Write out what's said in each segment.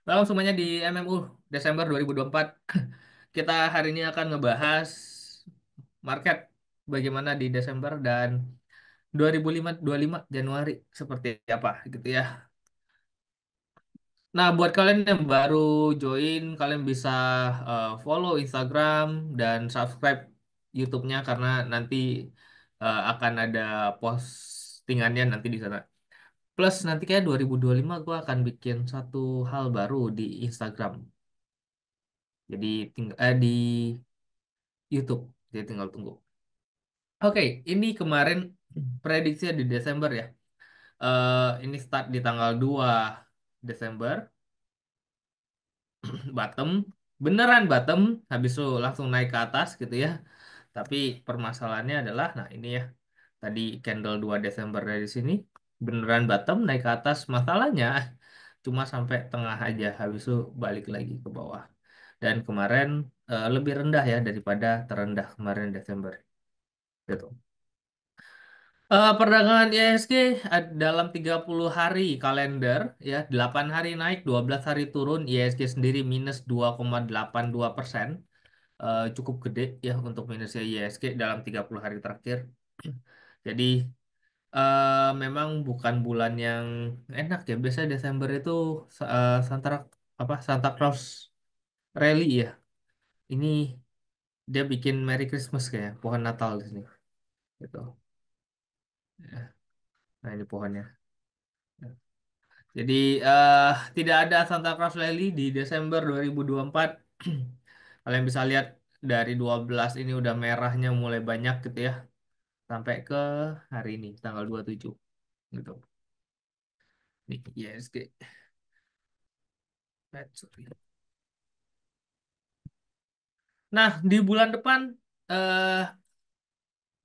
Halo semuanya di MMU Desember 2024. Kita hari ini akan ngebahas market bagaimana di Desember dan 2025 Januari seperti apa gitu ya. Nah, buat kalian yang baru join, kalian bisa follow Instagram dan subscribe YouTube-nya karena nanti akan ada postingannya nanti di sana. Plus nanti kayak 2025 gue akan bikin satu hal baru di Instagram. Jadi di YouTube. Jadi tinggal tunggu. Oke, ini kemarin prediksi di Desember ya. Ini start di tanggal 2 Desember, bottom, beneran bottom, habis itu langsung naik ke atas gitu ya. Tapi permasalahannya adalah, nah ini ya, tadi candle 2 Desember dari sini, beneran bottom, naik ke atas. Masalahnya cuma sampai tengah aja, habis itu balik lagi ke bawah. Dan kemarin lebih rendah ya daripada terendah kemarin Desember. Gitu. Perdagangan IHSG dalam 30 hari kalender ya 8 hari naik 12 hari turun IHSG sendiri minus 2,82%. Cukup gede ya untuk minusnya IHSG dalam 30 hari terakhir. Jadi memang bukan bulan yang enak ya. Biasanya Desember itu Santa Claus Rally ya. Ini dia bikin Merry Christmas kayak pohon Natal di sini gitu. Ya. Nah, ini pohonnya. Jadi eh tidak ada Santa Claus Rally di Desember 2024. Kalian bisa lihat dari 12 ini udah merahnya mulai banyak gitu ya. Sampai ke hari ini tanggal 27 gitu. Nih, ISG. Sorry. Nah, di bulan depan eh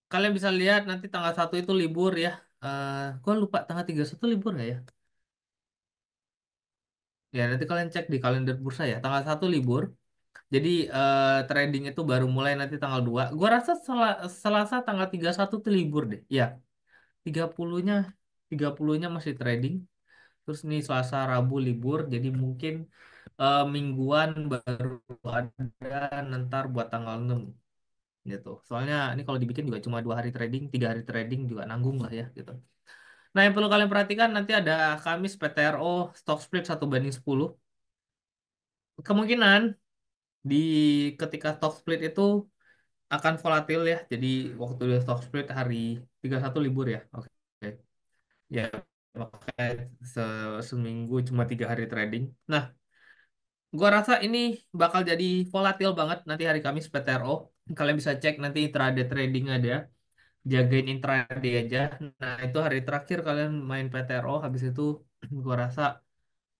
kalian bisa lihat nanti tanggal 1 itu libur ya. Gua lupa tanggal 31 libur nggak ya? Ya, nanti kalian cek di kalender bursa ya. Tanggal 1 libur. Jadi trading itu baru mulai nanti tanggal 2. Gua rasa Selasa tanggal 31 tuh libur deh. Ya, 30-nya 30-nya masih trading. Terus nih Selasa Rabu libur. Jadi mungkin mingguan baru ada ntar buat tanggal 6 gitu. Soalnya ini kalau dibikin juga cuma 2 hari trading, 3 hari trading juga nanggung lah ya gitu. Nah, yang perlu kalian perhatikan nanti ada Kamis PTRO stock split 1/10. Kemungkinan di ketika stock split itu akan volatil ya. Jadi waktu di stock split hari 31 libur ya. Oke. Ya, makanya seminggu cuma 3 hari trading. Nah, gua rasa ini bakal jadi volatil banget nanti hari Kamis PTRO. Kalian bisa cek nanti intraday trading ada. Jagain intraday aja. Nah, itu hari terakhir kalian main PTRO. Habis itu gua rasa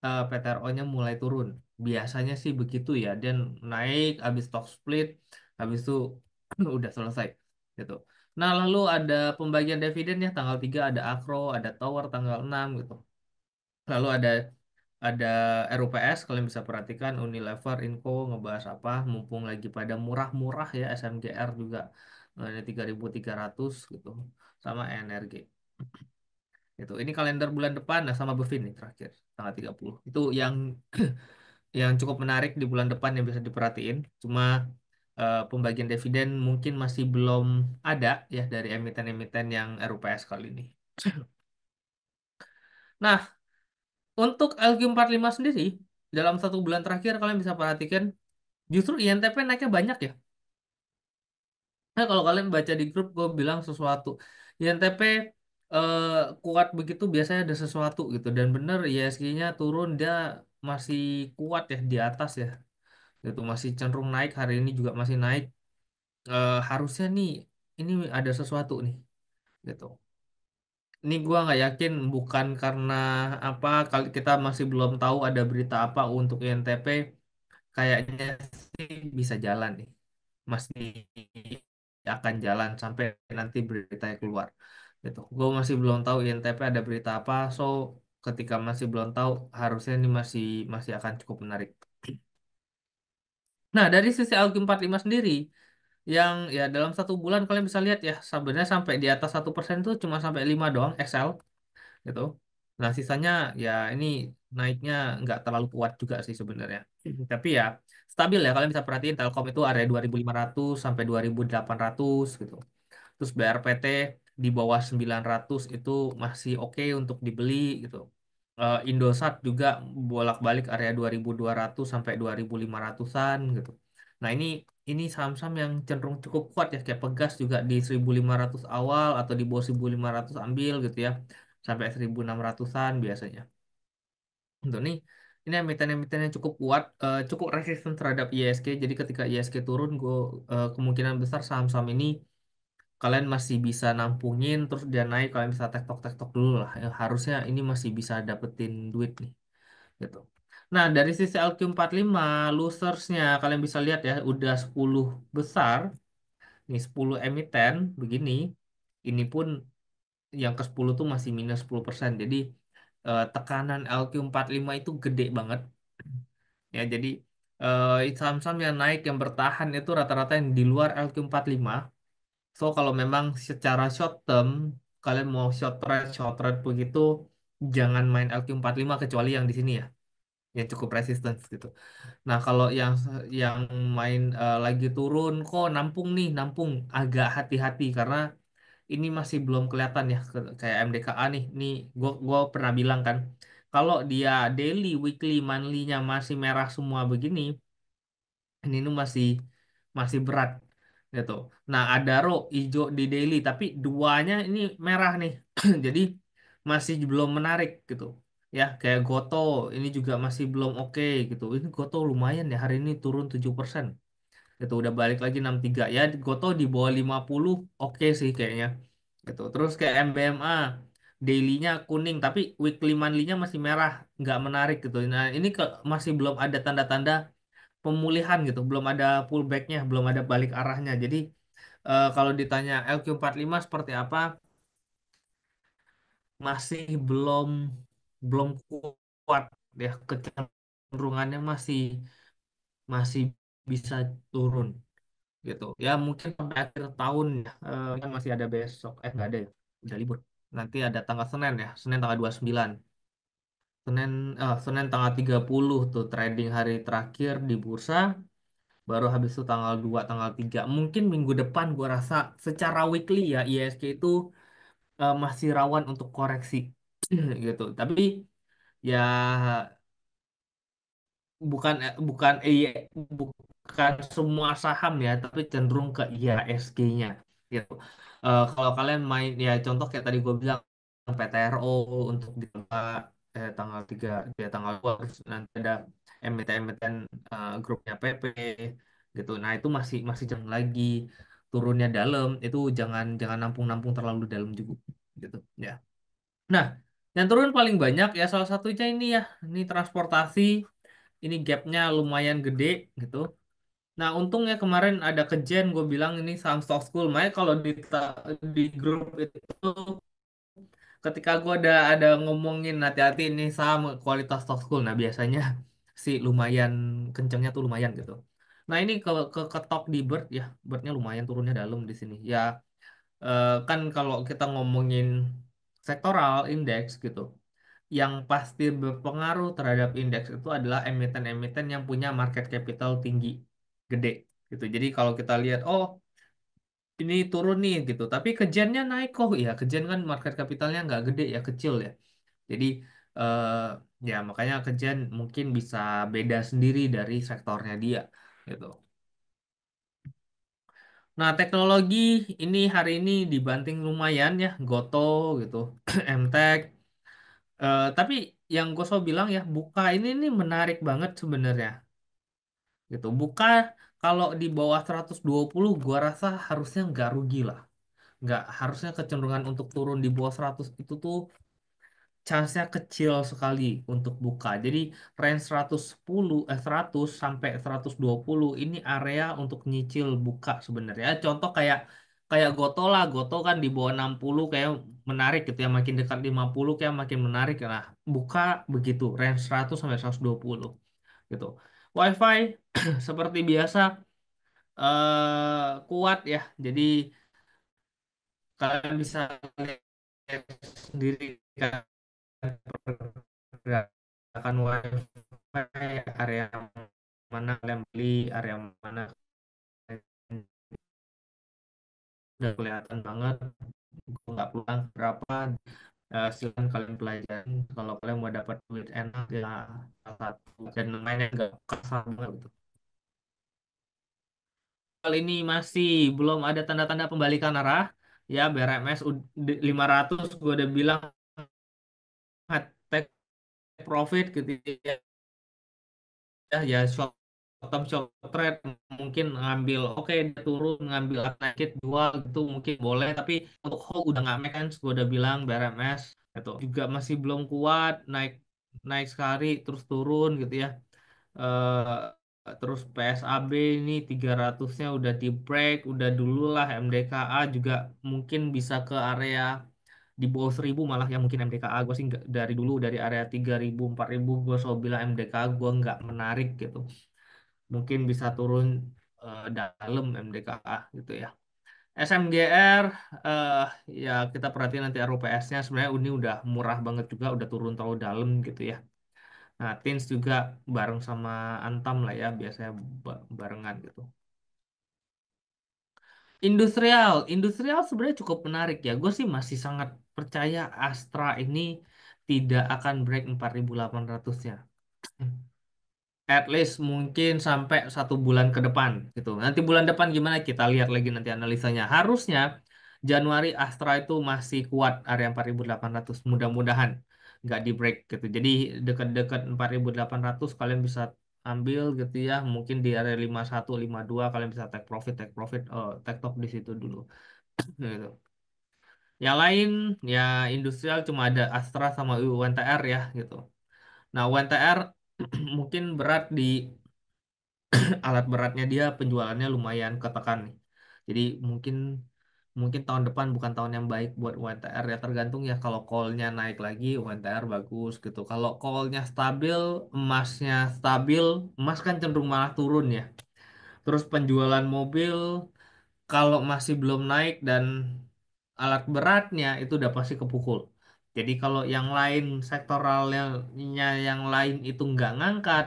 PTRO-nya mulai turun. Biasanya sih begitu ya. Dan naik habis stock split. Habis itu udah selesai gitu. Nah, lalu ada pembagian dividen ya tanggal 3 ada Akro, ada Tower tanggal 6 gitu. Lalu ada RUPS kalian bisa perhatikan Unilever, Inco ngebahas apa mumpung lagi pada murah-murah ya SMGR juga ini 3.300 gitu sama energi gitu. Ini kalender bulan depan nah sama Bevin nih terakhir tanggal 30. Itu yang cukup menarik di bulan depan yang bisa diperhatiin. Cuma pembagian dividen mungkin masih belum ada ya dari emiten-emiten yang RUPS kali ini. Nah, untuk LQ45 sendiri, dalam 1 bulan terakhir kalian bisa perhatikan justru INTP naiknya banyak ya. Nah, kalau kalian baca di grup, gue bilang sesuatu. INTP eh, kuat begitu biasanya ada sesuatu gitu. Dan bener ISG-nya turun, dia masih kuat ya di atas ya. Gitu, masih cenderung naik, hari ini juga masih naik. Harusnya nih, ini ada sesuatu nih. Gitu. Ini gua nggak yakin bukan karena apa kalau kita masih belum tahu ada berita apa untuk INTP kayaknya sih bisa jalan nih. Masih akan jalan sampai nanti beritanya keluar. Gitu. Gue masih belum tahu INTP ada berita apa. So ketika masih belum tahu harusnya ini masih masih akan cukup menarik. Nah dari sisi Alki 45 sendiri yang ya dalam 1 bulan kalian bisa lihat ya sebenarnya sampai di atas 1% itu cuma sampai 5 doang XL gitu. Nah sisanya ya ini naiknya nggak terlalu kuat juga sih sebenarnya. Tapi ya stabil ya, kalian bisa perhatiin Telkom itu area 2.500 sampai 2.800 gitu. Terus BRPT di bawah 900 itu masih oke untuk dibeli gitu. Indosat juga bolak-balik area 2.200 sampai 2.500-an gitu. Nah, ini saham-saham yang cenderung cukup kuat ya, kayak Pegas juga di 1.500 awal atau di bawah 1.500 ambil gitu ya. Sampai 1.600-an biasanya. Untuk ini emiten-emiten yang cukup kuat, cukup resisten terhadap ISG. Jadi ketika ISG turun, kemungkinan besar saham-saham ini kalian masih bisa nampungin, terus dia naik kalian bisa tektok-tektok dulu lah. Harusnya ini masih bisa dapetin duit nih gitu. Nah, dari sisi LQ45 losersnya kalian bisa lihat ya, udah 10 besar nih, 10 emiten begini. Ini pun yang ke-10 tuh masih minus 10%. Jadi tekanan LQ45 itu gede banget ya. Jadi saham-saham yang naik yang bertahan itu rata-rata yang di luar LQ45. So, kalau memang secara short term, kalian mau short trade begitu, jangan main LQ45 kecuali yang di sini ya, yang cukup resistance gitu. Nah, kalau yang main lagi turun, kok nampung nih, nampung agak hati-hati karena ini masih belum kelihatan ya, kayak MDKA nih. Nih, gua pernah bilang kan, kalau dia daily, weekly, monthly-nya masih merah semua begini, ini nu masih masih berat gitu. Nah, ada row hijau di daily tapi duanya ini merah nih. Jadi masih belum menarik gitu. Ya, kayak Goto ini juga masih belum oke gitu. Ini Goto lumayan ya, hari ini turun 7%. Itu udah balik lagi 63 ya. Goto di bawah 50 oke sih kayaknya. Gitu. Terus kayak MBMA daily-nya kuning tapi weekly monthly-nya masih merah, nggak menarik gitu. Nah, ini masih belum ada tanda-tanda pemulihan gitu, belum ada pullbacknya, belum ada balik arahnya. Jadi kalau ditanya LQ45 seperti apa, masih belum belum kuat ya, kecenderungannya masih masih bisa turun gitu. Ya mungkin sampai akhir tahun ya, yang masih ada besok, nggak ada ya, udah libur. Nanti ada tanggal Senin ya, Senin tanggal 29. Senin tanggal 30 tuh trading hari terakhir di bursa. Baru habis itu tanggal 2 tanggal 3 mungkin minggu depan gua rasa secara weekly ya ISG itu masih rawan untuk koreksi gitu. Tapi ya bukan semua saham ya, tapi cenderung ke IHSG-nya gitu. Kalau kalian main ya contoh kayak tadi gue bilang PTRO untuk di tanggal 3 ya tanggal 2, terus nanti ada emiten-emiten grupnya PP gitu. Nah, itu masih masih jangan lagi turunnya dalam, itu jangan jangan nampung-nampung terlalu dalam juga gitu ya. Nah, yang turun paling banyak ya salah satunya ini ya, ini transportasi, ini gapnya lumayan gede gitu. Nah, untungnya kemarin ada kejadian gue bilang ini saham stock school. Makanya kalau di grup itu ketika gue ada ngomongin hati-hati ini saham kualitas stock school. Nah, biasanya sih lumayan kencengnya tuh lumayan gitu. Nah, ini ke ketok di Bird ya, Birdnya lumayan turunnya dalam di sini. Ya, kan kalau kita ngomongin sektoral indeks gitu, yang pasti berpengaruh terhadap indeks itu adalah emiten-emiten yang punya market capital tinggi, gede gitu. Jadi kalau kita lihat, oh ini turun nih gitu, tapi Kejennya naik kok, ya Kejen kan market capitalnya nggak gede ya, kecil ya. Jadi eh, ya makanya Kejen mungkin bisa beda sendiri dari sektornya dia gitu. Nah, teknologi ini hari ini dibanting lumayan ya, Goto gitu, MTech. Tapi yang gue selalu bilang ya, buka ini nih menarik banget sebenarnya gitu. Buka kalau di bawah 120 gua rasa harusnya nggak rugi lah. Nggak harusnya kecenderungan untuk turun di bawah 100 itu tuh chance-nya kecil sekali untuk buka. Jadi range 100 sampai 120 ini area untuk nyicil buka sebenarnya. Contoh kayak kayak Goto lah, Goto kan di bawah 60 kayak menarik gitu ya, makin dekat 50 kayak makin menarik. Nah, buka begitu range 100 sampai 120 gitu. WiFi seperti biasa kuat ya. Jadi kalian bisa lihat sendiri kan kebijakan WiFi, area mana kalian beli, area mana kalian udah kelihatan banget. Gue nggak pulang berapa, silakan kalian pelajarin. Kalau kalian mau dapat duit enak ya salah satu, dan mainnya nggak kasar banget gitu. Kali ini masih belum ada tanda-tanda pembalikan arah. Ya, BRMS 500 gue udah bilang take profit gitu ya short term short trade, mungkin ngambil oke dia turun ngambil naked jual gitu mungkin boleh, tapi untuk hold udah nggak make sense. Gue udah bilang BRMS itu juga masih belum kuat, naik naik sekali terus turun gitu ya. Terus PSAB ini 300-nya udah di break, udah dulu lah. MDKA juga mungkin bisa ke area di bawah 1.000 malah ya, mungkin MDKA gue sih dari dulu dari area 3.000 4.000 gue selalu bilang MDKA gue nggak menarik gitu, mungkin bisa turun dalam MDKA gitu ya. SMGR, eh ya kita perhatiin nanti RUPS-nya, sebenarnya ini udah murah banget juga, udah turun terlalu dalam gitu ya. Nah, Teens juga bareng sama Antam lah ya, biasanya barengan gitu. Industrial sebenarnya cukup menarik ya. Gue sih masih sangat percaya Astra ini tidak akan break 4.800-nya. At least mungkin sampai 1 bulan ke depan gitu. Nanti bulan depan gimana kita lihat lagi nanti analisanya. Harusnya Januari Astra itu masih kuat area 4.800. Mudah-mudahan nggak di break gitu. Jadi dekat-dekat 4.800 kalian bisa ambil gitu ya. Mungkin di area 51, 52 kalian bisa take profit, take top di situ dulu gitu. Yang lain ya industrial cuma ada Astra sama UNTR ya gitu. Nah, UNTR mungkin berat di alat beratnya, dia penjualannya lumayan ketekan nih. Jadi mungkin mungkin tahun depan bukan tahun yang baik buat UNTR ya, tergantung ya. Kalau call-nya naik lagi UNTR bagus gitu. Kalau call-nya stabil, emasnya stabil, emas kan cenderung malah turun ya. Terus penjualan mobil kalau masih belum naik dan alat beratnya itu udah pasti kepukul. Jadi kalau yang lain sektoralnya yang lain itu nggak ngangkat,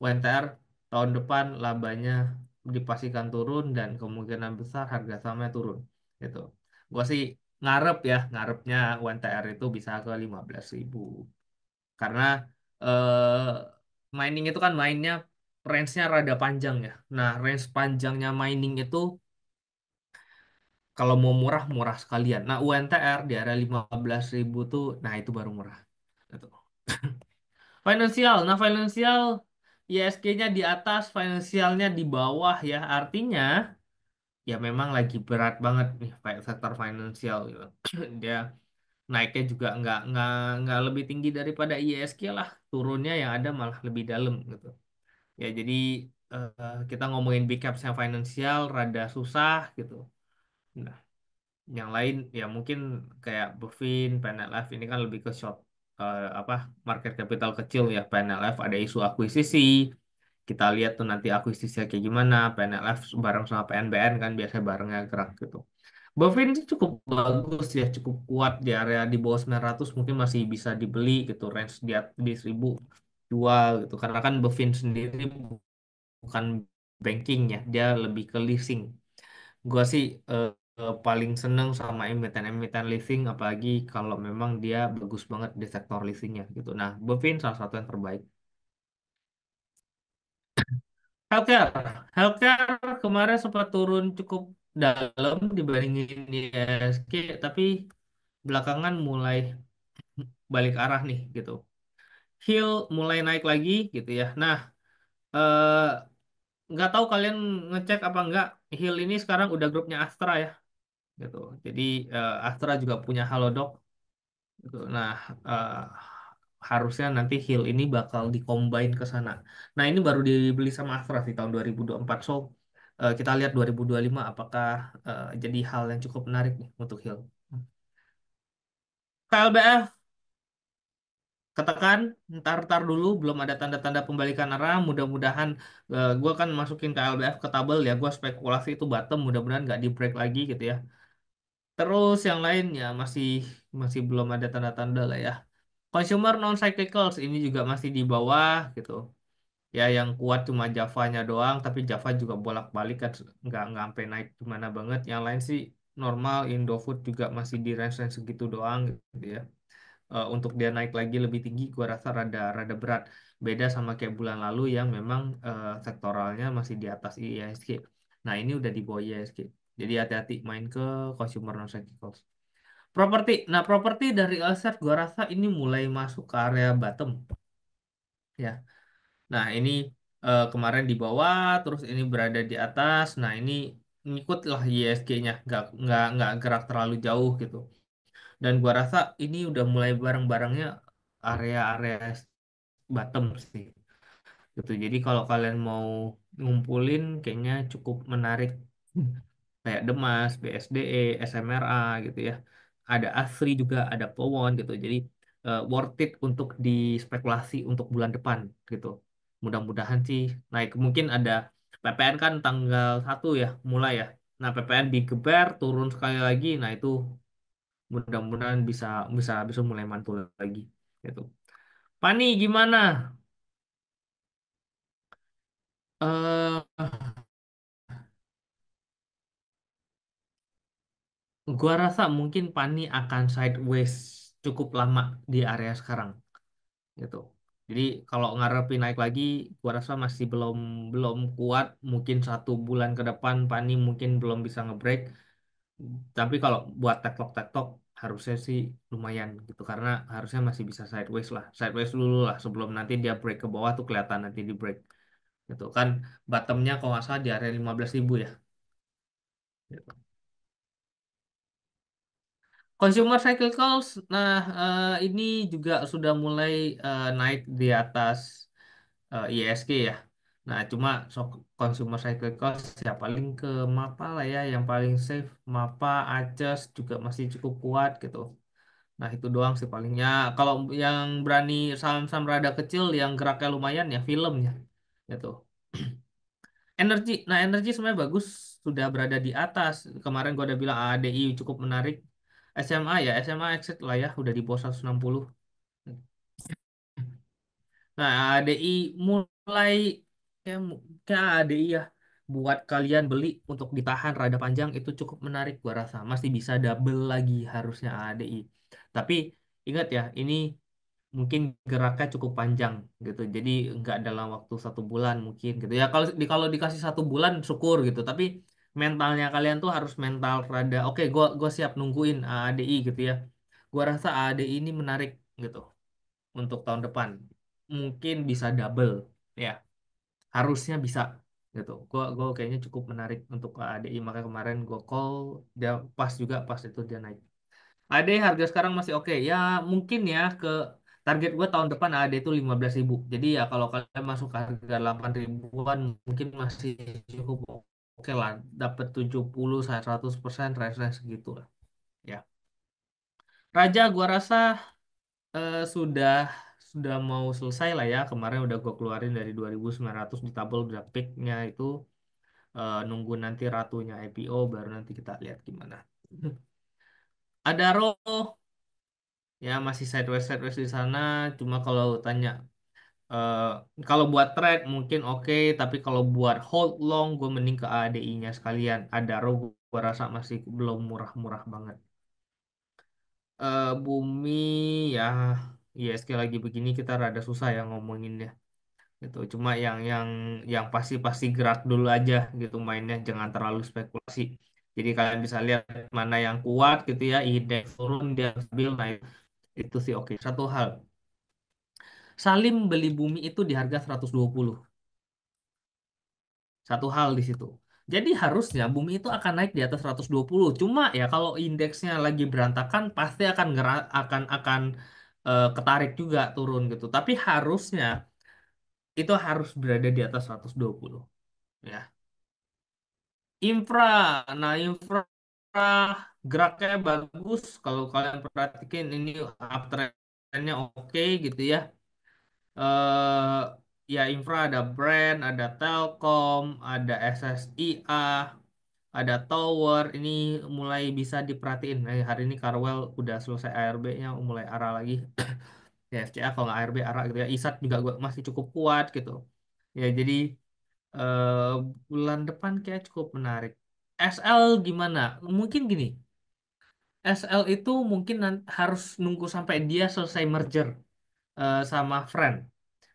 UNTR tahun depan labanya dipastikan turun dan kemungkinan besar harga sahamnya turun. Gitu. Gua sih ngarepnya UNTR itu bisa ke 15.000. Karena mining itu kan mainnya range-nya rada panjang ya. Nah, range panjangnya mining itu kalau mau murah murah sekalian. Nah, UNTR di area 15.000 tuh, nah itu baru murah. Gitu. Finansial, nah finansial ISG-nya di atas, finansialnya di bawah ya. Artinya ya memang lagi berat banget nih sektor finansial gitu. Dia naiknya juga nggak lebih tinggi daripada ISG lah. Turunnya yang ada malah lebih dalam gitu. Ya jadi kita ngomongin big caps yang finansial rada susah gitu. Nah, yang lain ya mungkin kayak Bovin, PNLF ini kan lebih ke short, apa, market capital kecil ya. PNLF ada isu akuisisi. Kita lihat tuh nanti akuisisinya kayak gimana. PNLF bareng sama PNBN kan biasanya barengnya gerak gitu. Bovin sih cukup bagus ya, cukup kuat di area di bawah 900 mungkin masih bisa dibeli gitu, range di 1.000 jual gitu. Karena kan Bovin sendiri bukan banking ya, dia lebih ke leasing. Gua sih paling seneng sama emiten-emiten leasing, apalagi kalau memang dia bagus banget di sektor leasingnya gitu. Nah, Bovin salah satu yang terbaik. Healthcare, healthcare kemarin sempat turun cukup dalam dibandingin ISG, tapi belakangan mulai balik arah nih gitu. Hill mulai naik lagi gitu ya. Nah, eh, nggak tahu kalian ngecek apa nggak, Hill ini sekarang udah grupnya Astra ya gitu. Jadi Astra juga punya Halodoc gitu. Nah, eh, harusnya nanti Hill ini bakal dicombine ke sana. Nah, ini baru dibeli sama Astra di tahun 2024. So, kita lihat 2025 apakah jadi hal yang cukup menarik nih untuk Hill. KLBF ketekan, ntar dulu belum ada tanda-tanda pembalikan arah. Mudah-mudahan gue kan masukin KLBF ke tabel ya. Gue spekulasi itu bottom, mudah-mudahan nggak di break lagi gitu ya. Terus yang lain ya masih masih belum ada tanda-tanda lah ya. Consumer non cyclicals ini juga masih di bawah gitu. Ya yang kuat cuma Javanya doang, tapi Java juga bolak-balik kan nggak sampai naik gimana banget. Yang lain sih normal, Indofood juga masih di range-range segitu doang gitu ya. Untuk dia naik lagi lebih tinggi, gua rasa rada rada berat. Beda sama kayak bulan lalu yang memang sektoralnya masih di atas IISG. Nah ini udah di bawah IISG. Jadi hati-hati main ke consumer non cyclicals. Properti, nah properti dari Alset gua rasa ini mulai masuk ke area bottom ya. Nah, ini kemarin di bawah, terus ini berada di atas. Nah, ini ngikut lah ISG-nya, nggak gerak terlalu jauh gitu. Dan gua rasa ini udah mulai bareng-barengnya area-area bottom sih. Gitu. Jadi kalau kalian mau ngumpulin, kayaknya cukup menarik kayak Demas, BSDE, SMRA gitu ya. Ada Asri juga, ada Powon gitu. Jadi worth it untuk dispekulasi untuk bulan depan gitu. Mudah-mudahan sih naik. Mungkin ada PPN kan tanggal 1 ya mulai ya. Nah, PPN digeber turun sekali lagi. Nah, itu mudah-mudahan bisa bisa bisa mulai mantul lagi gitu. Pani gimana? Eh Gua rasa mungkin Pani akan sideways cukup lama di area sekarang gitu. Jadi kalau ngarepin naik lagi, gua rasa masih belum belum kuat. Mungkin 1 bulan ke depan Pani mungkin belum bisa ngebreak. Tapi kalau buat tektok-tektok harusnya sih lumayan gitu karena harusnya masih bisa sideways lah. Sideways dulu lah sebelum nanti dia break ke bawah tuh kelihatan nanti di break gitu kan. Bottomnya kalau nggak salah di area 15.000 ya. Gitu. Consumer cyclicals, nah ini juga sudah mulai naik di atas ISG ya. Nah, cuma consumer cyclicals ya paling ke MAPA lah ya, yang paling safe. MAPA, ACES juga masih cukup kuat gitu. Nah, itu doang sih palingnya. Kalau yang berani saham-saham rada kecil yang geraknya lumayan ya filmnya gitu. Energi, nah energi sebenarnya bagus, sudah berada di atas. Kemarin gua udah bilang ADI cukup menarik. SMA ya, SMA exit lah ya, udah di bawah 160. Nah, ADI mulai kayak ADI ya, buat kalian beli untuk ditahan rada panjang itu cukup menarik gua rasa. Masih bisa double lagi harusnya ADI. Tapi ingat ya, ini mungkin geraknya cukup panjang gitu. Jadi nggak dalam waktu 1 bulan mungkin gitu ya. Kalau dikasih 1 bulan syukur gitu. Tapi mentalnya kalian tuh harus mental rada. Oke, gua siap nungguin ADI gitu ya. Gua rasa ADI ini menarik gitu untuk tahun depan. Mungkin bisa double ya. Harusnya bisa gitu. Gua kayaknya cukup menarik untuk ADI. Makanya kemarin gua call dia pas juga pas itu dia naik. AD harga sekarang masih oke. Ya mungkin ya ke target gue tahun depan AD itu 15.000. Jadi ya kalau kalian masuk ke harga 8 ribuan mungkin masih cukup oke lah. Dapat 70 100% refresh segitu lah. Ya. Raja gua rasa sudah mau selesai lah ya. Kemarin udah gue keluarin dari 2.900 di tabel udah peaknya itu nunggu nanti ratunya IPO baru nanti kita lihat gimana. Ada roh ya masih sideways sideways di sana. Cuma kalau tanya eh, kalau buat trade mungkin oke, tapi kalau buat hold long gue mending ke ADI-nya sekalian. Ada roh gue rasa masih belum murah-murah banget. Bumi ya ISG lagi begini kita rada susah ya ngomonginnya gitu. Cuma yang pasti-pasti gerak dulu aja gitu mainnya, jangan terlalu spekulasi. Jadi kalian bisa lihat mana yang kuat gitu ya, indeks turun dia stabil naik itu sih oke. Satu hal, Salim beli bumi itu di harga 120. Satu hal di situ. Jadi harusnya bumi itu akan naik di atas 120. Cuma ya kalau indeksnya lagi berantakan pasti akan akan ketarik juga turun gitu. Tapi harusnya itu harus berada di atas 120 ya. Infra. Nah, infra geraknya bagus kalau kalian perhatikan ini uptrendnya oke gitu ya. Ya infra ada Brand, ada Telkom, ada SSIA, ada Tower. Ini mulai bisa diperhatiin. Hari ini Carwell udah selesai ARB-nya, mulai arah lagi. ya FCA kalau nggak ARB ARA gitu ya, ISAT juga masih cukup kuat gitu ya. Jadi eh, bulan depan kayak cukup menarik. SL gimana? Mungkin gini, SL itu mungkin harus nunggu sampai dia selesai merger sama Friend.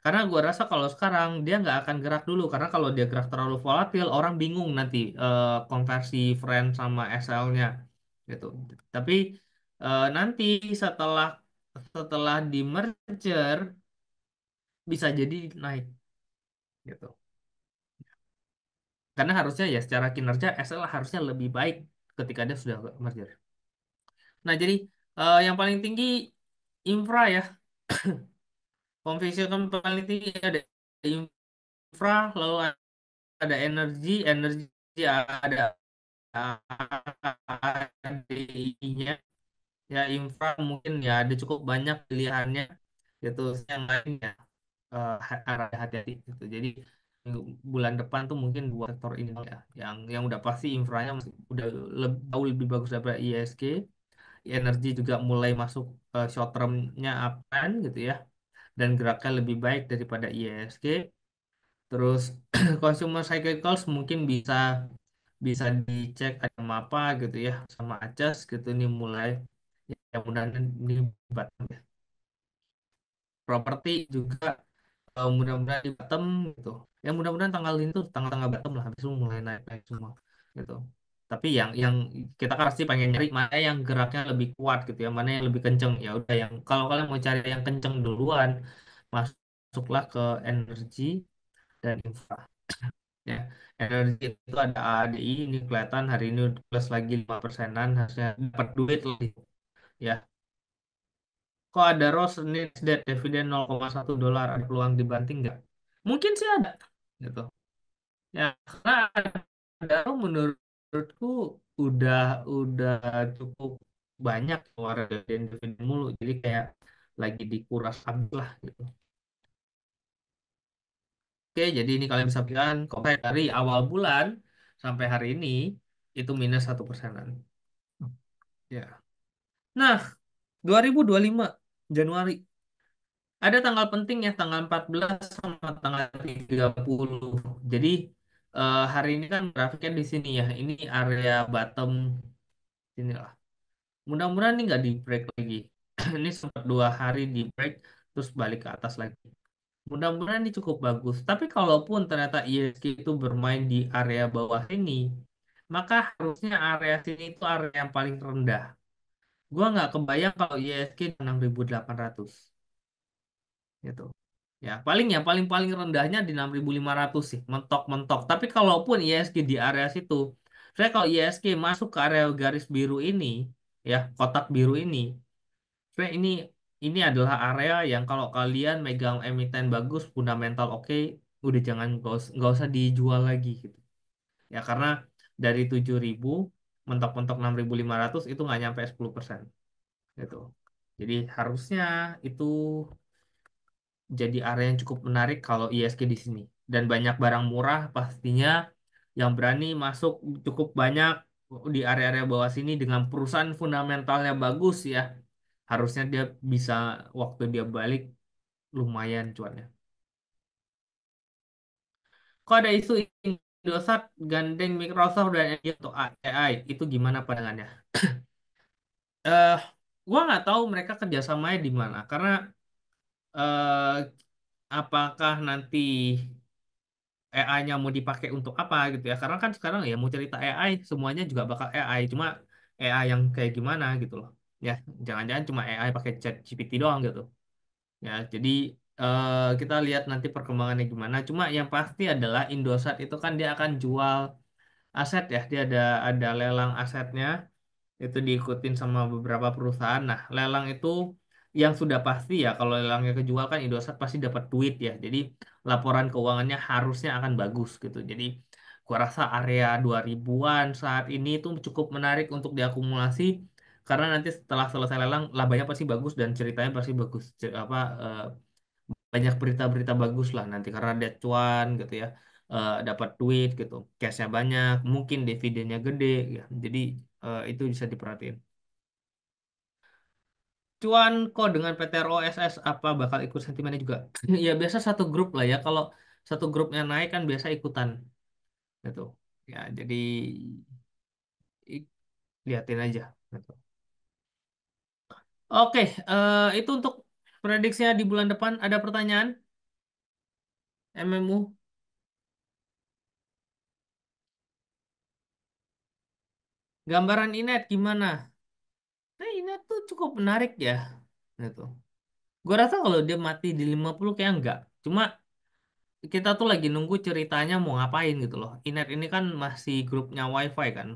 Karena gua rasa kalau sekarang dia nggak akan gerak dulu, karena kalau dia gerak terlalu volatil orang bingung nanti konversi Friend sama SL-nya gitu. Tapi nanti setelah setelah di merger bisa jadi naik gitu. Karena harusnya ya secara kinerja SL harusnya lebih baik ketika dia sudah merger. Nah, jadi yang paling tinggi infra ya. Conviction paling tinggi ada infra, lalu ada energi, energi ada ADI-nya. Ya infra mungkin ya ada cukup banyak pilihannya gitu. Yang lainnya harus hati-hati gitu. Jadi bulan depan tuh mungkin dua sektor ini ya, yang udah pasti infranya udah jauh lebih bagus daripada ISG. Energi juga mulai masuk short termnya uptrend gitu ya, dan geraknya lebih baik daripada ISG. Terus consumer cyclicals mungkin bisa bisa dicek ada apa gitu ya sama Acas gitu, ini mulai ya mudah-mudahan ini bottom ya. Properti juga mudah-mudahan di bottom gitu. Ya mudah-mudahan tanggal ini tuh tanggal-tanggal bottom lah, habis itu mulai naik-naik semua gitu. Tapi yang kita kan pasti pengen nyari mana yang geraknya lebih kuat gitu ya, mana yang lebih kenceng. Ya udah, yang kalau kalian mau cari yang kenceng duluan, masuklah ke energi dan infra. Ya, energi itu ada ADI, ini kelihatan hari ini plus lagi 5%-an, harusnya dapat duit lagi. Ya, kok ada Rose needs that dividen 0,1 dolar, ada peluang dibanting nggak? Mungkin sih ada, gitu. Ya, karena ada menurutku udah udah cukup banyak keluar dividen dividen mulu, jadi kayak lagi dikuras habis lah gitu. Oke, jadi ini kalian bisa pilihan kalau saya dari awal bulan sampai hari ini itu minus 1%-an. Ya. Nah, 2025 Januari ada tanggal penting ya, tanggal 14 sama tanggal 30. Jadi hari ini kan grafiknya di sini ya. Ini area bottom sini lah. Mudah-mudahan ini nggak di break lagi. Ini sempat 2 hari di break terus balik ke atas lagi. Mudah-mudahan ini cukup bagus. Tapi kalaupun ternyata ISG itu bermain di area bawah ini, maka harusnya area sini itu area yang paling rendah. Gua nggak kebayang kalau ISG 6.800 gitu. Ya, paling rendahnya di 6.500 sih, mentok-mentok. Tapi kalaupun ISG di area situ, saya kalau ISG masuk ke area garis biru ini, ya, kotak biru ini, saya ini adalah area yang kalau kalian megang emiten bagus, fundamental oke, udah jangan nggak usah dijual lagi gitu. Ya, karena dari 7.000 mentok-mentok 6.500 itu nggak nyampe 10% gitu. Jadi harusnya itu jadi area yang cukup menarik kalau ISG di sini. Dan banyak barang murah pastinya yang berani masuk cukup banyak di area-area bawah sini dengan perusahaan fundamentalnya bagus ya. Harusnya dia bisa waktu dia balik lumayan cuannya. Kok ada isu Indosat gandeng Microsoft dan Nvidia untuk AI, itu gimana pandangannya? Eh, gua nggak tahu mereka kerjasamanya di mana, karena eh, apakah nanti AI-nya mau dipakai untuk apa gitu ya. Karena kan sekarang ya mau cerita AI semuanya juga bakal AI, cuma AI yang kayak gimana gitu loh. Ya, jangan-jangan cuma AI pakai chat GPT doang gitu. Ya, jadi kita lihat nanti perkembangannya gimana. Cuma yang pasti adalah Indosat itu kan dia akan jual aset ya. Dia ada lelang asetnya itu diikutin sama beberapa perusahaan. Nah, lelang itu yang sudah pasti ya, kalau lelangnya kejual kan Indosat pasti dapat duit ya. Jadi laporan keuangannya harusnya akan bagus gitu. Jadi gua rasa area 2000-an saat ini itu cukup menarik untuk diakumulasi, karena nanti setelah selesai lelang labanya pasti bagus dan ceritanya pasti bagus. Banyak berita-berita bagus lah nanti karena ada cuan gitu ya. Dapat duit gitu, cashnya banyak, mungkin dividennya gede ya. Jadi itu bisa diperhatiin. Cuan kok dengan PTROSS apa bakal ikut sentimennya juga? Ya biasa satu grup lah ya. Kalau satu grupnya naik kan biasa ikutan gitu. Ya jadi i- liatin aja gitu. Oke, itu untuk prediksinya di bulan depan. Ada pertanyaan MMU? Gambaran Inet gimana? Nah, Inet tuh cukup menarik ya gitu. Gue rasa kalau dia mati di 50 kayak enggak. Cuma kita tuh lagi nunggu ceritanya mau ngapain gitu loh. Inet ini kan masih grupnya WiFi kan.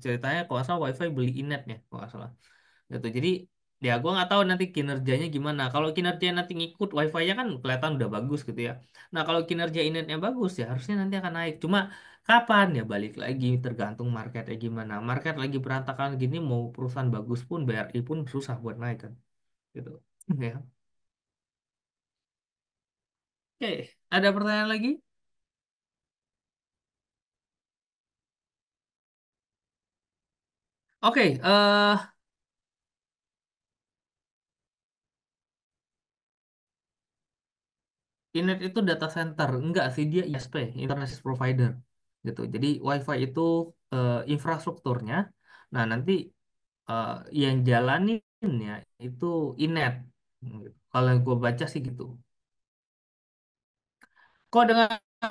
Ceritanya kalau nggak salah WiFi beli Inetnya kalau nggak salah. Gitu. Jadi ya gue nggak tahu nanti kinerjanya gimana. Kalau kinerjanya nanti ngikut WiFi-nya kan kelihatan udah bagus gitu ya. Nah kalau kinerja Inetnya bagus ya harusnya nanti akan naik. Cuma kapan ya balik lagi tergantung marketnya gimana. Market lagi berantakan gini mau perusahaan bagus pun BRI pun susah buat naik kan. Gitu. Ya. Oke, ada pertanyaan lagi? Oke, Inet itu data center, enggak sih dia ISP, Internet Service Provider, gitu. Jadi WiFi itu infrastrukturnya. Nah nanti eh, yang jalaninnya itu Inet. Gitu. Kalau yang gue baca sih gitu. Kok dengan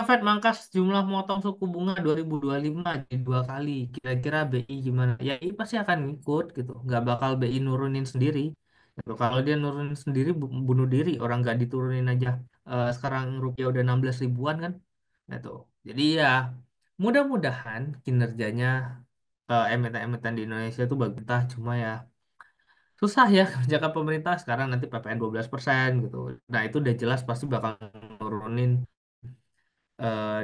Fed mangkas jumlah memotong suku bunga 2025 jadi dua kali, kira-kira BI gimana? Ya ini pasti akan ngikut gitu, nggak bakal BI nurunin sendiri. Gitu. Kalau dia nurunin sendiri bunuh diri, orang nggak diturunin aja. Sekarang rupiah udah 16 ribuan kan? Gitu. Jadi ya mudah-mudahan kinerjanya emiten-emiten di Indonesia itu bagus. Entah, cuma ya susah ya kebijakan pemerintah sekarang nanti PPN 12% gitu. Nah itu udah jelas pasti bakal nurunin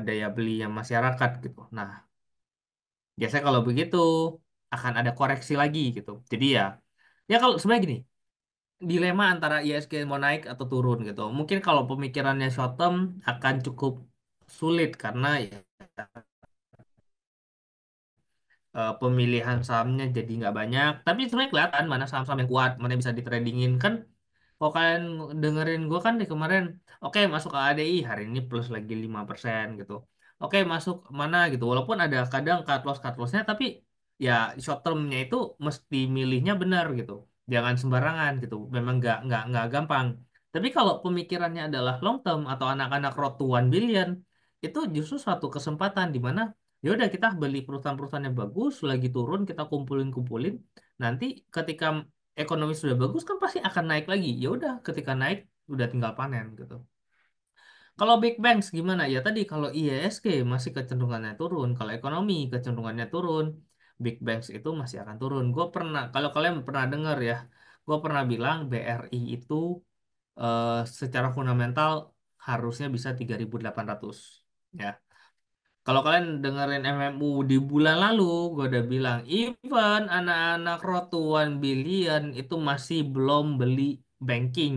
daya beli yang masyarakat gitu. Nah, biasanya kalau begitu akan ada koreksi lagi gitu. Jadi ya, ya kalau sebenarnya gini, dilema antara ISG mau naik atau turun gitu. Mungkin kalau pemikirannya short term akan cukup sulit karena ya, pemilihan sahamnya jadi nggak banyak. Tapi sebenarnya kelihatan mana saham-saham yang kuat, mana yang bisa ditradingin kan. Kalau kalian dengerin gue kan di kemarin, oke masuk ke ADI hari ini plus lagi 5% gitu. Oke masuk mana gitu. Walaupun ada kadang cut lossnya, tapi ya short termnya itu mesti milihnya benar gitu. Jangan sembarangan gitu. Memang nggak gampang. Tapi kalau pemikirannya adalah long term atau anak-anak road to 1 billion, itu justru suatu kesempatan di mana ya udah kita beli perusahaan-perusahaan yang bagus, lagi turun kita kumpulin-kumpulin. Nanti ketika ekonomi sudah bagus kan pasti akan naik lagi. Ya udah, ketika naik udah tinggal panen gitu. Kalau Big Banks gimana? Ya tadi kalau IISG masih kecenderungannya turun, kalau ekonomi kecenderungannya turun, Big Banks itu masih akan turun. Gue pernah, kalau kalian pernah dengar ya, gue pernah bilang BRI itu eh, secara fundamental harusnya bisa 3.800 ya. Kalau kalian dengerin MMU di bulan lalu, gue udah bilang, even anak-anak rotuan billion itu masih belum beli banking,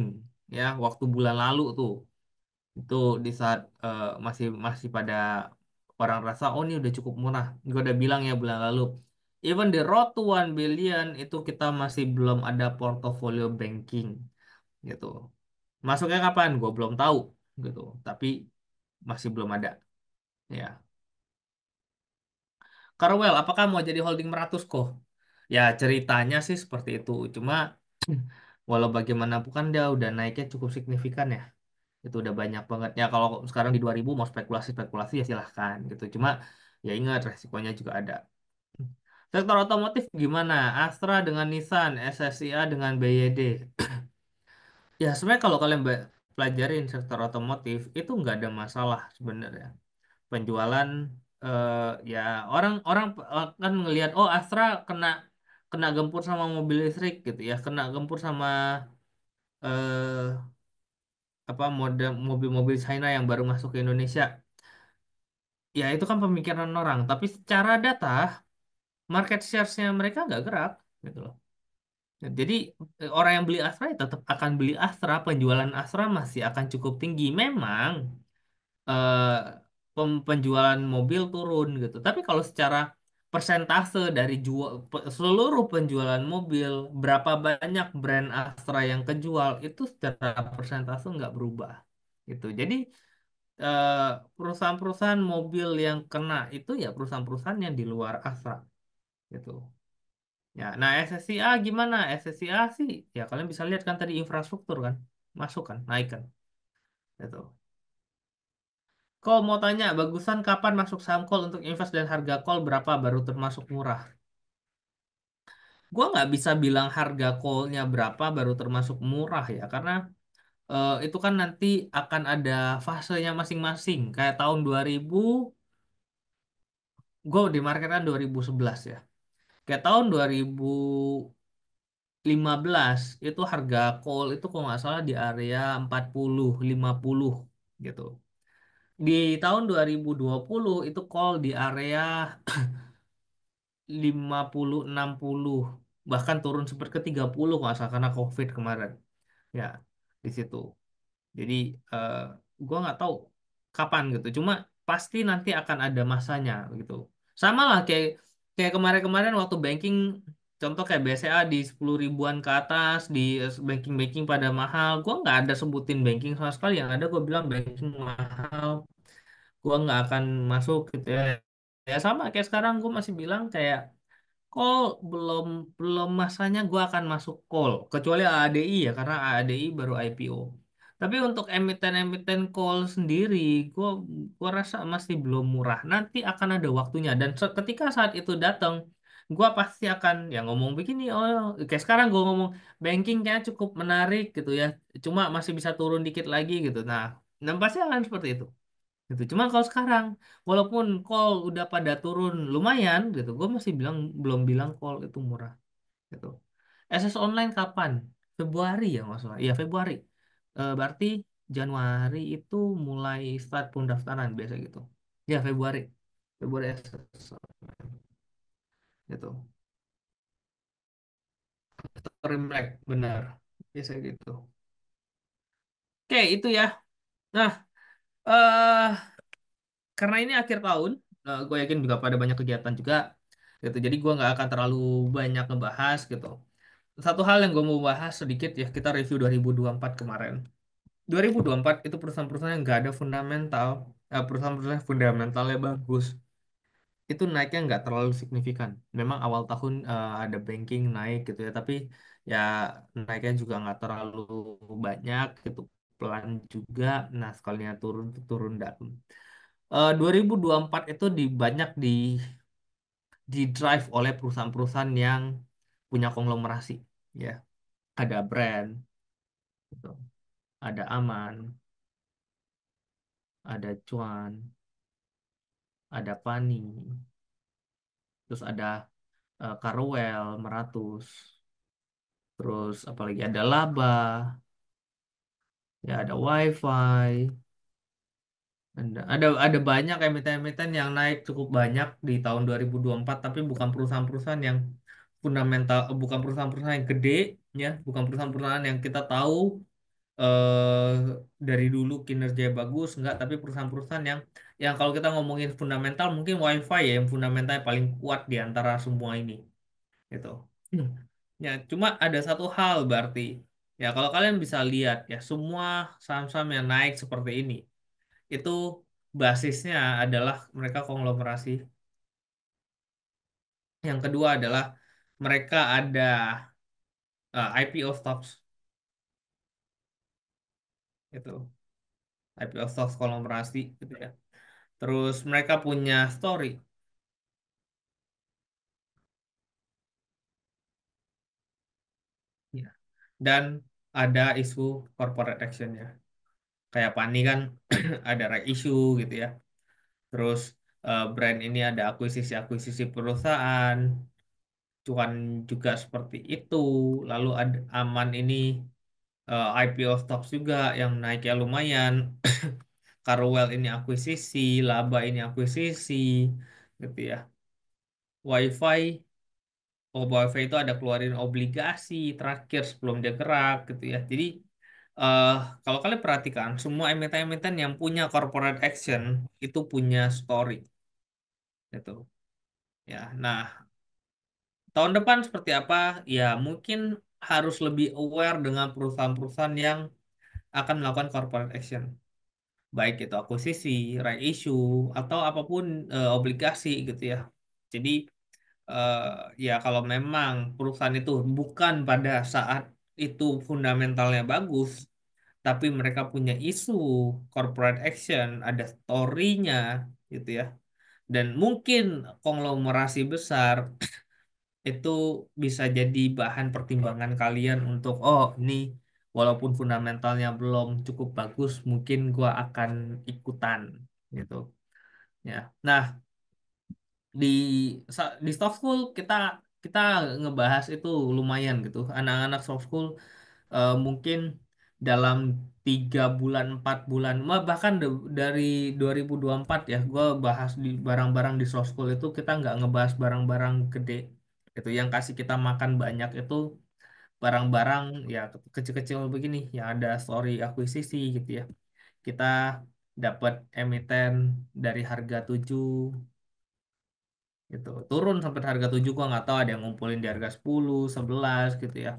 ya, waktu bulan lalu tuh. Itu di saat masih masih pada orang rasa, oh ini udah cukup murah. Gue udah bilang ya bulan lalu, even di rotuan billion itu kita masih belum ada portofolio banking, gitu. Masuknya kapan? Gue belum tahu, gitu. Tapi masih belum ada, ya. Karwell, apakah mau jadi holding Meratus kok? Ya ceritanya sih seperti itu. Cuma walau bagaimanapun kan dia udah naiknya cukup signifikan ya. Itu udah banyak banget. Ya kalau sekarang di 2000 mau spekulasi-spekulasi ya silahkan gitu. Cuma ya ingat resikonya juga ada. Sektor otomotif gimana? Astra dengan Nissan, SSIA dengan BYD. Ya sebenarnya kalau kalian pelajarin sektor otomotif itu nggak ada masalah sebenarnya. Penjualan eh, ya orang-orang kan ngelihat oh Astra kena kena gempur sama mobil listrik gitu ya kena gempur sama eh, apa mode mobil-mobil China yang baru masuk ke Indonesia ya itu kan pemikiran orang tapi secara data market share-nya mereka nggak gerak gitu loh. Jadi orang yang beli Astra ya tetap akan beli Astra penjualan Astra masih akan cukup tinggi memang penjualan mobil turun gitu tapi kalau secara persentase dari seluruh penjualan mobil, berapa banyak brand Astra yang kejual itu secara persentase nggak berubah gitu. Jadi eh, perusahaan-perusahaan mobil yang kena itu ya perusahaan-perusahaan yang di luar Astra gitu. Ya, nah SSIA gimana? SSIA sih ya kalian bisa lihat kan tadi infrastruktur kan masuk kan naik kan gitu. Kau mau tanya bagusan kapan masuk saham call untuk invest dan harga call berapa baru termasuk murah? Gua nggak bisa bilang harga call-nya berapa baru termasuk murah ya, karena itu kan nanti akan ada fasenya masing-masing. Kayak tahun 2000, gue di market kan 2011 ya. Kayak tahun 2015 itu harga call itu kalau nggak salah di area 40, 50 gitu. Di tahun 2020 itu call di area 50, 60, bahkan turun sempat ke 30 kalau nggak salah karena COVID kemarin. Ya, di situ. Jadi eh, gua nggak tahu kapan gitu. Cuma pasti nanti akan ada masanya gitu. Sama lah kayak kayak kemarin-kemarin waktu banking, contoh kayak BCA di 10 ribuan ke atas, di banking-banking pada mahal. Gua nggak ada sebutin banking sama sekali. Yang ada gue bilang banking mahal. Gua nggak akan masuk gitu ya. Ya sama kayak sekarang gue masih bilang kayak call belum belum masanya gue akan masuk call kecuali AADI ya karena AADI baru IPO. Tapi untuk emiten-emiten call sendiri, gue rasa masih belum murah. Nanti akan ada waktunya dan ketika saat itu datang, gue pasti akan ya ngomong begini. Oh, kayak sekarang gue ngomong banking kayaknya cukup menarik gitu ya. Cuma masih bisa turun dikit lagi gitu. Nah, dan pasti akan seperti itu gitu. Cuma kalau sekarang, walaupun call udah pada turun lumayan gitu, gue masih belum bilang call itu murah gitu. SS online kapan? Februari ya nggak salah. Iya Februari. Berarti Januari itu mulai start pendaftaran biasa gitu. Ya Februari. Februari SS gitu. Imlek benar. Biasa gitu. Oke itu ya. Nah, eh karena ini akhir tahun, gue yakin juga pada banyak kegiatan juga gitu. Jadi gue nggak akan terlalu banyak ngebahas gitu. Satu hal yang gue mau bahas sedikit ya, kita review 2024 kemarin. 2024 itu perusahaan-perusahaan yang nggak ada fundamental, perusahaan-perusahaan yang fundamentalnya bagus, itu naiknya nggak terlalu signifikan. Memang awal tahun ada banking naik gitu ya, tapi ya naiknya juga nggak terlalu banyak gitu, pelan juga. Nah sekalinya turun turun dalam. 2024 itu banyak di drive oleh perusahaan-perusahaan yang punya konglomerasi ya. Ada brand gitu. Ada Aman, ada Cuan, ada Pani, terus ada Carwell, Meratus, terus apalagi ada Laba, ya ada WiFi, ada banyak emiten-emiten yang naik cukup banyak di tahun 2024 tapi bukan perusahaan-perusahaan yang fundamental, bukan perusahaan-perusahaan yang gede ya, bukan perusahaan-perusahaan yang kita tahu eh dari dulu kinerja bagus enggak, tapi perusahaan-perusahaan yang kalau kita ngomongin fundamental mungkin WiFi ya yang fundamentalnya paling kuat di antara semua ini gitu. Hmm. Ya cuma ada satu hal berarti ya kalau kalian bisa lihat ya semua saham-saham yang naik seperti ini itu basisnya adalah mereka konglomerasi. Yang kedua adalah mereka ada IPO stocks itu, IPO stocks konglomerasi gitu ya. Terus mereka punya story. Ya. Dan ada isu corporate action ya. Kayak Pani kan ada right issue gitu ya. Terus brand ini ada akuisisi-akuisisi perusahaan. Cuan juga seperti itu. Lalu ada Aman ini IPO stocks juga yang naiknya lumayan. Carwell ini akuisisi, Laba ini akuisisi gitu ya. WiFi WiFi itu ada keluarin obligasi terakhir sebelum dia gerak gitu ya. Jadi eh kalau kalian perhatikan semua emiten-emiten yang punya corporate action itu punya story gitu. Ya, nah tahun depan seperti apa? Ya mungkin harus lebih aware dengan perusahaan-perusahaan yang akan melakukan corporate action, baik itu akuisisi, right issue, atau apapun obligasi gitu ya. Jadi eh, ya kalau memang perusahaan itu bukan pada saat itu fundamentalnya bagus, tapi mereka punya isu corporate action, ada story-nya gitu ya. Dan mungkin konglomerasi besar itu bisa jadi bahan pertimbangan kalian untuk oh ini walaupun fundamentalnya belum cukup bagus, mungkin gua akan ikutan gitu ya. Nah, di di soft school kita kita ngebahas itu lumayan gitu. Anak-anak soft school mungkin dalam 3 bulan 4 bulan bahkan dari 2024 ya gue bahas di barang-barang di soft school itu kita nggak ngebahas barang-barang gede itu yang kasih kita makan banyak itu barang-barang ya kecil-kecil begini yang ada story akuisisi gitu ya kita dapat emiten dari harga 7 gitu turun sampai harga 7 gua nggak tahu ada yang ngumpulin di harga 10 11 gitu ya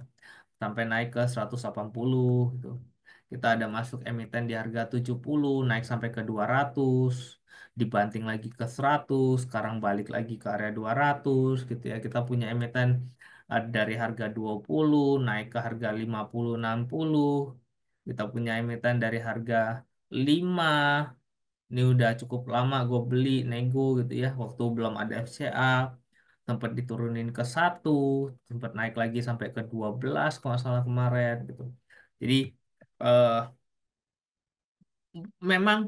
sampai naik ke 180 gitu. Kita ada masuk emiten di harga 70, naik sampai ke 200, dibanting lagi ke 100, sekarang balik lagi ke area 200 gitu ya. Kita punya emiten dari harga 20, naik ke harga 50, 60. Kita punya emiten dari harga 5, ini udah cukup lama gue beli nego gitu ya, waktu belum ada FCA sempat diturunin ke 1, sempat naik lagi sampai ke 12 kalau nggak salah kemarin gitu. Jadi eh, memang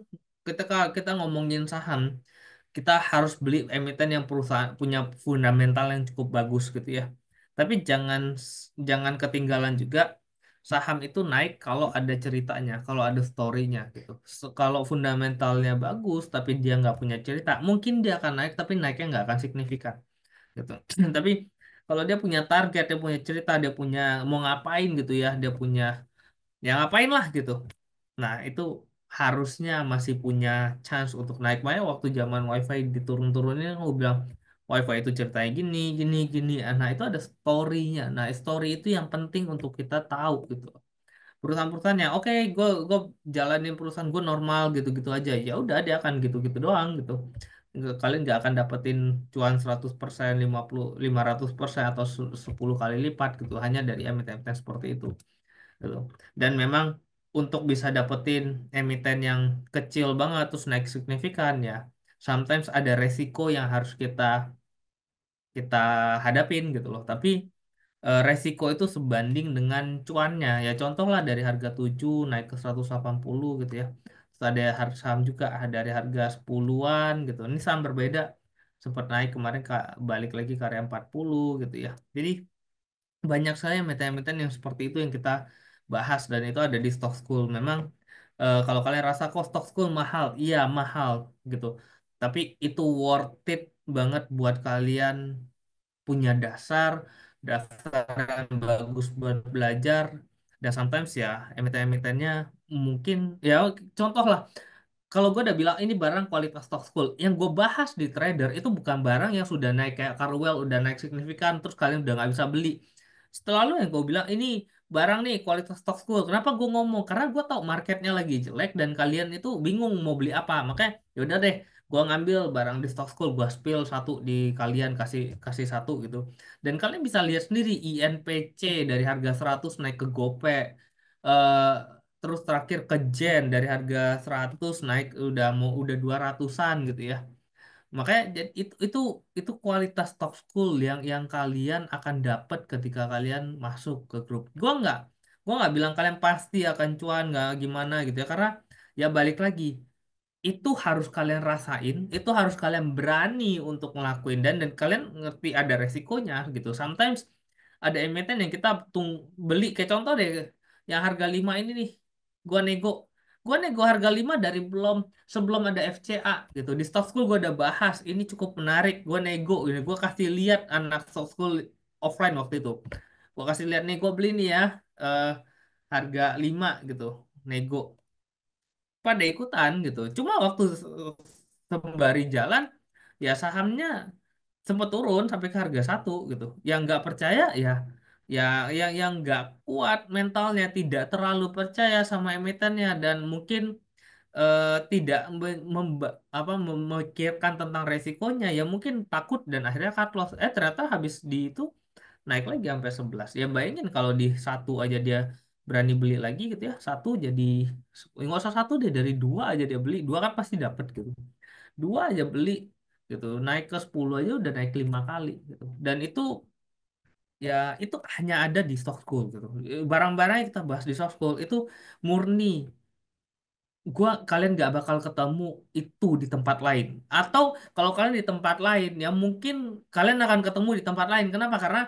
ketika kita ngomongin saham, kita harus beli emiten yang perusahaan punya fundamental yang cukup bagus gitu ya. Tapi jangan ketinggalan juga saham itu naik kalau ada ceritanya, kalau ada story-nya gitu. Kalau fundamentalnya bagus tapi dia nggak punya cerita, mungkin dia akan naik tapi naiknya nggak akan signifikan gitu. Tapi kalau dia punya target, dia punya cerita, dia punya mau ngapain gitu ya, dia punya ya ngapain lah gitu. Nah, itu harusnya masih punya chance untuk naik. Makanya waktu zaman WiFi diturun-turunin, aku bilang WiFi itu ceritanya gini, gini, gini. Nah, itu ada story-nya. Nah, story itu yang penting untuk kita tahu gitu. Perusahaan-perusahaan yang oke, gue jalanin perusahaan gue normal gitu-gitu aja. Ya udah, dia akan gitu-gitu doang gitu. Kalian nggak akan dapetin cuan 100%, 500% atau 10 kali lipat gitu hanya dari emiten-emiten seperti itu gitu. Dan memang untuk bisa dapetin emiten yang kecil banget terus naik signifikan ya, sometimes ada resiko yang harus kita kita hadapin gitu loh. Tapi resiko itu sebanding dengan cuannya. Ya contoh lah dari harga 7 naik ke 180 gitu ya. Terus ada harga saham juga dari harga 10-an gitu. Ini saham berbeda sempat naik kemarin balik lagi ke area 40 gitu ya. Jadi banyak sekali emiten-emiten yang seperti itu yang kita bahas dan itu ada di Stock School. Memang kalau kalian rasa kok Stock School mahal, iya mahal gitu. Tapi itu worth it banget buat kalian punya dasar yang bagus buat belajar. Dan sometimes ya emiten-emitennya mungkin ya contoh lah kalau gue udah bilang ini barang kualitas stock school, yang gue bahas di trader itu bukan barang yang sudah naik kayak Carwell udah naik signifikan, terus kalian udah nggak bisa beli. Setelah lu yang gue bilang ini barang nih kualitas stock school. Kenapa gue ngomong? Karena gue tahu marketnya lagi jelek dan kalian itu bingung mau beli apa. Makanya yaudah deh, gue ngambil barang di stock school, gue spill satu di kalian kasih kasih satu gitu. Dan kalian bisa lihat sendiri INPC dari harga 100 naik ke gope. Eh, Terus terakhir ke Jen dari harga 100 naik udah 200-an gitu ya. Makanya itu kualitas top school yang kalian akan dapat ketika kalian masuk ke grup. Gua nggak bilang kalian pasti akan cuan nggak gimana gitu ya karena ya balik lagi itu harus kalian rasain, itu harus kalian berani untuk ngelakuin dan kalian ngerti ada resikonya gitu. Sometimes ada emiten yang kita beli kayak contoh deh yang harga 5 ini nih. Gua nego. Gua nego harga 5 dari sebelum ada FCA gitu. Di stock school gua udah bahas, ini cukup menarik. Gua nego ini gua kasih lihat anak stock school offline waktu itu. Gua kasih lihat nih gua beli nih ya eh, harga 5 gitu. Nego pada ikutan gitu. Cuma waktu sembari jalan ya sahamnya sempat turun sampai ke harga satu gitu. Yang nggak percaya ya, ya yang nggak kuat mentalnya, tidak terlalu percaya sama emitennya, dan mungkin tidak memikirkan tentang resikonya, ya mungkin takut dan akhirnya cut loss. Ternyata habis di itu naik lagi sampai 11. Ya bayangin kalau di satu aja dia berani beli lagi gitu ya, satu jadi nggak usah satu deh, dari dua aja dia beli, dua kan pasti dapat gitu. Dua aja beli gitu, naik ke 10 aja udah naik 5 kali gitu. Dan itu ya itu hanya ada di stock school gitu. Barang-barang yang kita bahas di stock school itu murni kalian nggak bakal ketemu itu di tempat lain. Atau kalau kalian di tempat lain ya mungkin kalian akan ketemu di tempat lain. Kenapa? Karena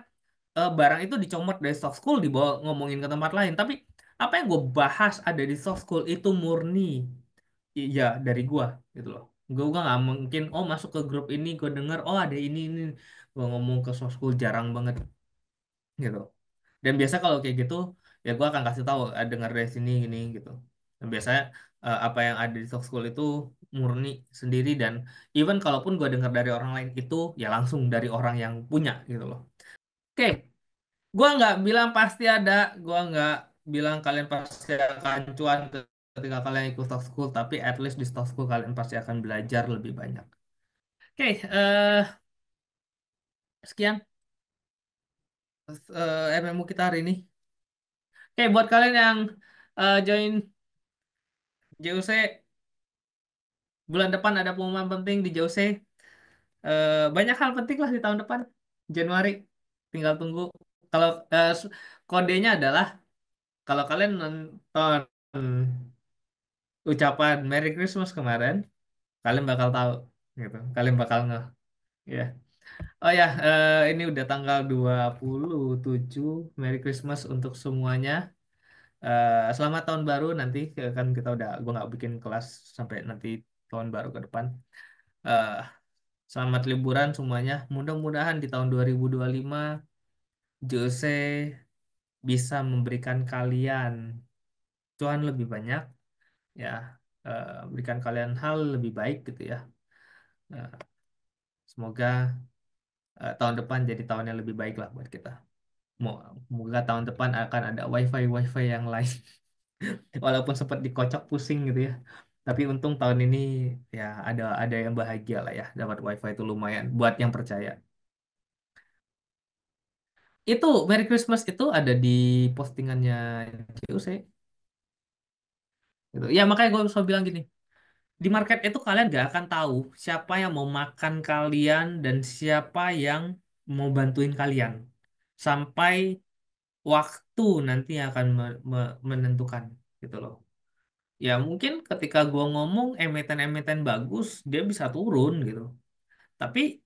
barang itu dicomot dari stock school dibawa ngomongin ke tempat lain. Tapi apa yang gue bahas ada di stock school itu murni, iya dari gua gitu loh. Gua nggak mungkin oh masuk ke grup ini gue denger oh ada ini gue ngomong ke soft school jarang banget gitu. Dan biasa kalau kayak gitu ya gua akan kasih tahu denger dari sini gini gitu. Dan biasanya apa yang ada di soft school itu murni sendiri, dan even kalaupun gua dengar dari orang lain itu ya langsung dari orang yang punya gitu loh. Oke, gua nggak bilang pasti ada, gua nggak bilang kalian pasti akan cuan ketika kalian ikut stock school, tapi at least di stock school kalian pasti akan belajar lebih banyak. Oke, sekian MMU kita hari ini. Oke, buat kalian yang join JOC, bulan depan ada pengumuman penting di JOC. Banyak hal penting lah di tahun depan, Januari. Tinggal tunggu. Kalau kodenya adalah kalau kalian nonton ucapan Merry Christmas kemarin, kalian bakal tahu gitu. Kalian bakal ngeh ya. Oh ya, ini udah tanggal 27. Merry Christmas untuk semuanya. Selamat tahun baru nanti, kan kita udah gue nggak bikin kelas sampai nanti tahun baru ke depan. Eh, Selamat liburan semuanya. Mudah-mudahan di tahun 2025 Jose bisa memberikan kalian cuan lebih banyak ya, berikan kalian hal lebih baik gitu ya. Eh, Semoga tahun depan jadi tahun yang lebih baik lah buat kita. Semoga tahun depan akan ada wifi yang lain. Walaupun sempat dikocok pusing gitu ya. Tapi untung tahun ini ya ada yang bahagia lah ya, dapat wifi itu lumayan buat yang percaya. Itu Merry Christmas itu ada di postingannya JUC gitu. Ya makanya gue selalu bilang gini, di market itu kalian gak akan tahu siapa yang mau makan kalian dan siapa yang mau bantuin kalian sampai waktu nanti akan menentukan gitu loh. Ya mungkin ketika gua ngomong emiten-emiten bagus, dia bisa turun gitu. Tapi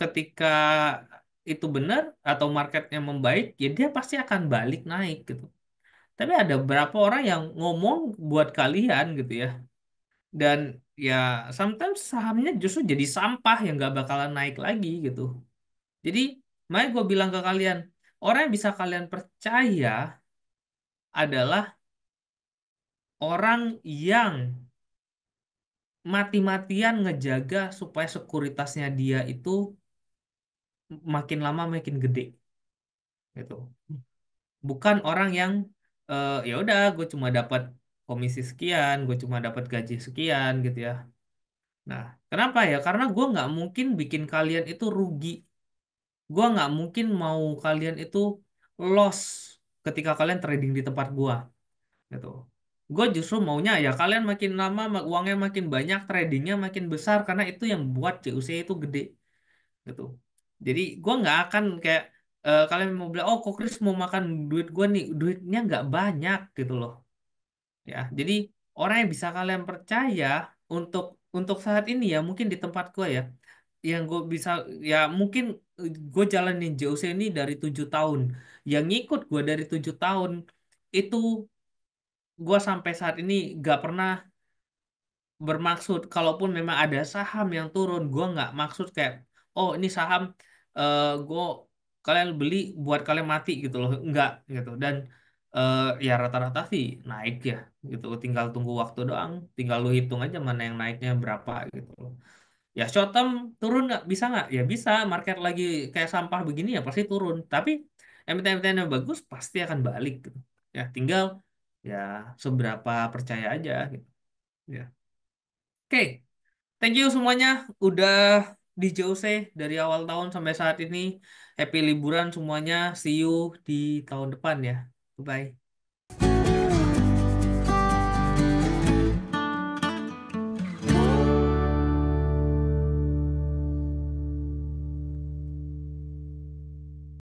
ketika itu benar atau marketnya membaik, ya dia pasti akan balik naik gitu. Tapi ada beberapa orang yang ngomong buat kalian gitu ya. Dan ya sometimes sahamnya justru jadi sampah yang gak bakalan naik lagi gitu. Jadi, makanya gue bilang ke kalian, orang yang bisa kalian percaya adalah orang yang mati-matian ngejaga supaya sekuritasnya dia itu makin lama makin gede gitu. Bukan orang yang ya udah gue cuma dapat komisi sekian, gue cuma dapat gaji sekian gitu ya. Nah, kenapa ya? Karena gue nggak mungkin bikin kalian itu rugi. Gue nggak mungkin mau kalian itu loss ketika kalian trading di tempat gue gitu. Gue justru maunya ya kalian makin lama uangnya makin banyak, tradingnya makin besar, karena itu yang buat CUC itu gede gitu. Jadi gue nggak akan kayak kalian mau bilang oh kok Chris mau makan duit gue nih, duitnya nggak banyak gitu loh ya. Jadi orang yang bisa kalian percaya untuk saat ini ya mungkin di tempat gue ya, yang gue bisa ya mungkin gue jalanin JOC ini dari 7 tahun, yang ngikut gue dari 7 tahun itu gue sampai saat ini gak pernah bermaksud kalaupun memang ada saham yang turun gue nggak maksud kayak oh ini saham gue kalian beli buat kalian mati gitu loh, nggak gitu. Dan ya rata-rata sih naik ya gitu, tinggal tunggu waktu doang, tinggal lu hitung aja mana yang naiknya berapa gitu loh. Ya short term turun nggak? Bisa nggak? Ya bisa. Market lagi kayak sampah begini ya pasti turun. Tapi emiten-emiten yang bagus pasti akan balik gitu. Ya tinggal ya seberapa percaya aja gitu. Ya. Oke, thank you semuanya udah di JOC dari awal tahun sampai saat ini. Happy liburan semuanya. See you di tahun depan ya. Bye.